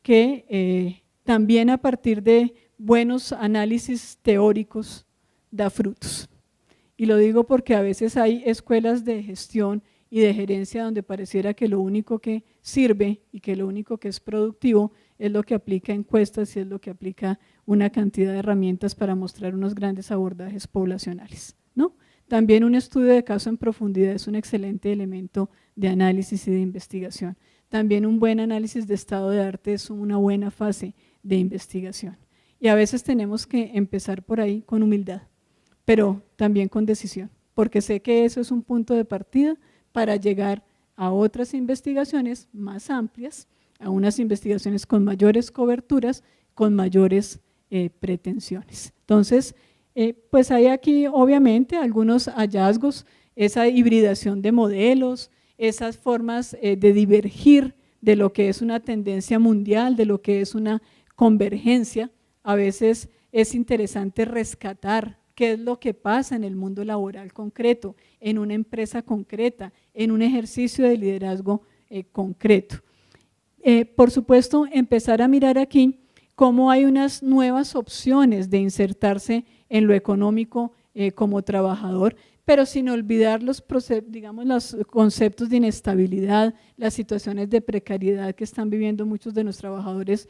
que también a partir de buenos análisis teóricos da frutos. Y lo digo porque a veces hay escuelas de gestión y de gerencia donde pareciera que lo único que sirve y que lo único que es productivo es lo que aplica encuestas y es lo que aplica una cantidad de herramientas para mostrar unos grandes abordajes poblacionales, ¿no? También un estudio de caso en profundidad es un excelente elemento de análisis y de investigación. También un buen análisis de estado de arte es una buena fase de investigación. Y a veces tenemos que empezar por ahí con humildad, pero también con decisión, porque sé que eso es un punto de partida para llegar a otras investigaciones más amplias, a unas investigaciones con mayores coberturas, con mayores pretensiones. Entonces, pues hay aquí obviamente algunos hallazgos, esa hibridación de modelos, esas formas de divergir de lo que es una tendencia mundial, de lo que es una convergencia. A veces es interesante rescatar qué es lo que pasa en el mundo laboral concreto, en una empresa concreta, en un ejercicio de liderazgo concreto. Por supuesto, empezar a mirar aquí cómo hay unas nuevas opciones de insertarse en lo económico como trabajador, pero sin olvidar los conceptos de inestabilidad, las situaciones de precariedad que están viviendo muchos de los trabajadores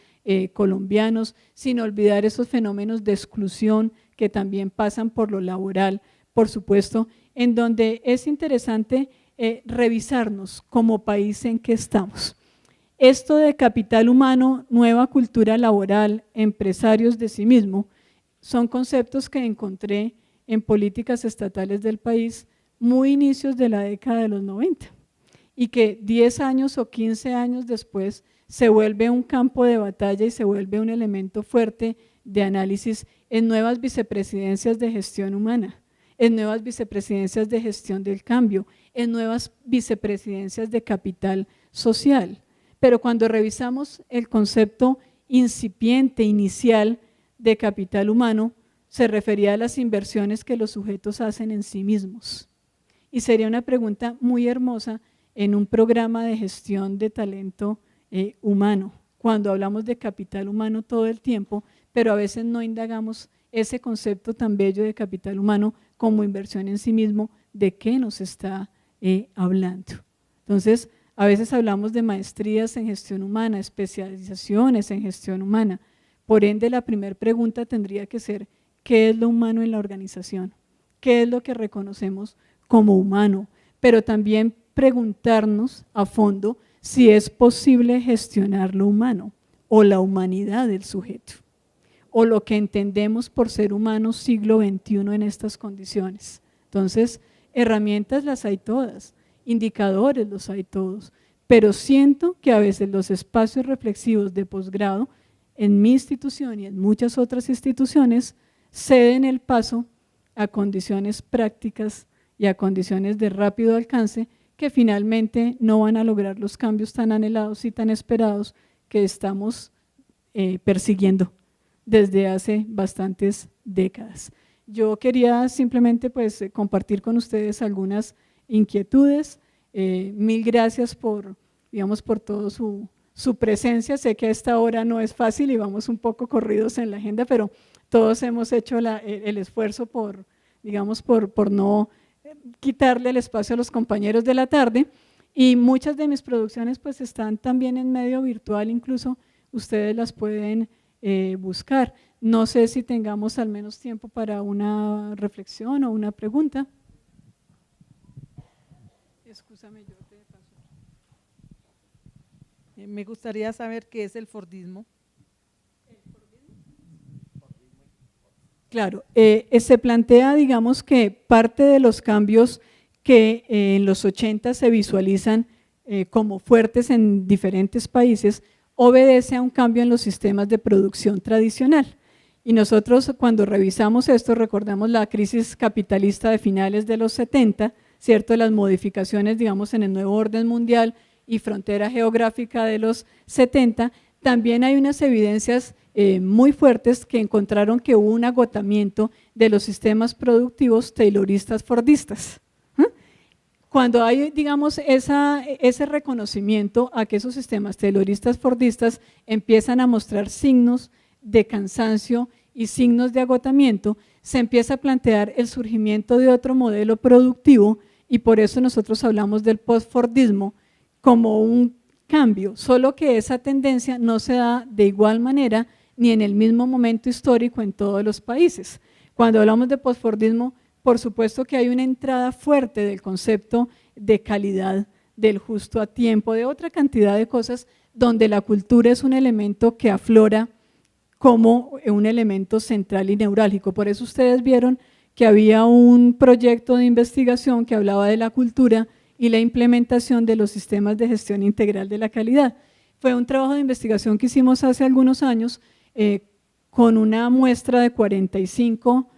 colombianos, sin olvidar esos fenómenos de exclusión que también pasan por lo laboral, por supuesto, en donde es interesante revisarnos como país en que estamos. Esto de capital humano, nueva cultura laboral, empresarios de sí mismo, son conceptos que encontré en políticas estatales del país muy inicios de la década de los 90 y que 10 años o 15 años después se vuelve un campo de batalla y se vuelve un elemento fuerte de análisis en nuevas vicepresidencias de gestión humana, en nuevas vicepresidencias de gestión del cambio, en nuevas vicepresidencias de capital social. Pero cuando revisamos el concepto incipiente, inicial de capital humano, se refería a las inversiones que los sujetos hacen en sí mismos. Y sería una pregunta muy hermosa en un programa de gestión de talento humano, cuando hablamos de capital humano todo el tiempo, pero a veces no indagamos ese concepto tan bello de capital humano como inversión en sí mismo, de qué nos está hablando. Entonces, a veces hablamos de maestrías en gestión humana, especializaciones en gestión humana. Por ende, la primera pregunta tendría que ser, ¿qué es lo humano en la organización? ¿Qué es lo que reconocemos como humano? Pero también preguntarnos a fondo si es posible gestionar lo humano o la humanidad del sujeto, o lo que entendemos por ser humano siglo XXI en estas condiciones. Entonces, herramientas las hay todas, indicadores los hay todos, pero siento que a veces los espacios reflexivos de posgrado en mi institución y en muchas otras instituciones ceden el paso a condiciones prácticas y a condiciones de rápido alcance que finalmente no van a lograr los cambios tan anhelados y tan esperados que estamos persiguiendo desde hace bastantes décadas. Yo quería simplemente pues compartir con ustedes algunas inquietudes. Mil gracias por, digamos, por todo su presencia. Sé que a esta hora no es fácil y vamos un poco corridos en la agenda, pero todos hemos hecho el esfuerzo por, digamos, por no quitarle el espacio a los compañeros de la tarde, y muchas de mis producciones pues están también en medio virtual, incluso ustedes las pueden buscar. No sé si tengamos al menos tiempo para una reflexión o una pregunta. Excúsame, yo te paso. Me gustaría saber qué es el Fordismo. Claro, se plantea, digamos, que parte de los cambios que en los 80 se visualizan como fuertes en diferentes países obedece a un cambio en los sistemas de producción tradicional. Y nosotros cuando revisamos esto recordamos la crisis capitalista de finales de los 70, ¿cierto? Las modificaciones, digamos, en el nuevo orden mundial y frontera geográfica de los 70. También hay unas evidencias muy fuertes que encontraron que hubo un agotamiento de los sistemas productivos tayloristas fordistas. Cuando hay, digamos, ese reconocimiento a que esos sistemas tayloristas fordistas empiezan a mostrar signos de cansancio y signos de agotamiento, se empieza a plantear el surgimiento de otro modelo productivo, y por eso nosotros hablamos del post-fordismo como un cambio, solo que esa tendencia no se da de igual manera ni en el mismo momento histórico en todos los países. Cuando hablamos de post-fordismo, por supuesto que hay una entrada fuerte del concepto de calidad, del justo a tiempo, de otra cantidad de cosas donde la cultura es un elemento que aflora como un elemento central y neurálgico. Por eso ustedes vieron que había un proyecto de investigación que hablaba de la cultura y la implementación de los sistemas de gestión integral de la calidad. Fue un trabajo de investigación que hicimos hace algunos años con una muestra de 45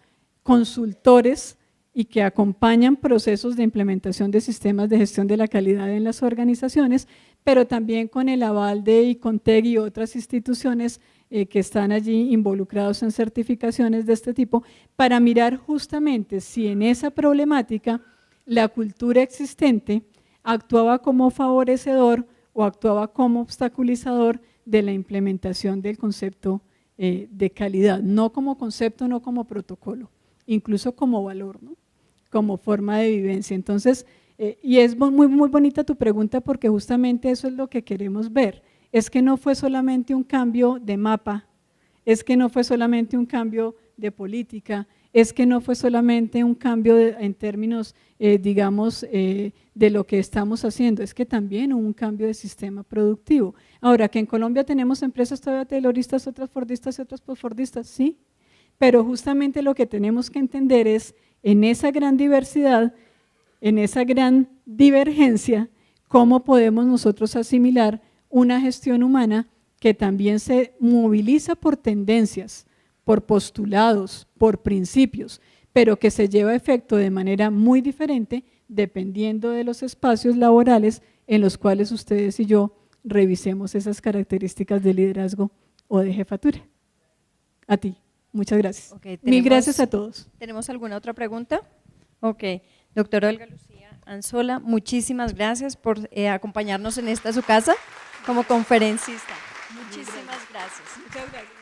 consultores y que acompañan procesos de implementación de sistemas de gestión de la calidad en las organizaciones, pero también con el aval de ICONTEC y otras instituciones que están allí involucrados en certificaciones de este tipo, para mirar justamente si en esa problemática la cultura existente actuaba como favorecedor o actuaba como obstaculizador de la implementación del concepto de calidad, no como concepto, no como protocolo, incluso como valor, ¿no? Como forma de vivencia. Entonces, y es muy bonita tu pregunta, porque justamente eso es lo que queremos ver. Es que no fue solamente un cambio de mapa, es que no fue solamente un cambio de política, es que no fue solamente un cambio en términos, digamos, de lo que estamos haciendo, es que también hubo un cambio de sistema productivo. Ahora, que en Colombia tenemos empresas todavía tayloristas, otras fordistas y otras postfordistas, sí, pero justamente lo que tenemos que entender es, en esa gran diversidad, en esa gran divergencia, cómo podemos nosotros asimilar una gestión humana que también se moviliza por tendencias, por postulados, por principios, pero que se lleva a efecto de manera muy diferente dependiendo de los espacios laborales en los cuales ustedes y yo revisemos esas características de liderazgo o de jefatura. A ti, muchas gracias. Okay, Mil gracias a todos. ¿Tenemos alguna otra pregunta? Ok, doctora Olga Lucía Anzola, muchísimas gracias por acompañarnos en esta su casa como conferencista. Muchísimas gracias. Muchas gracias.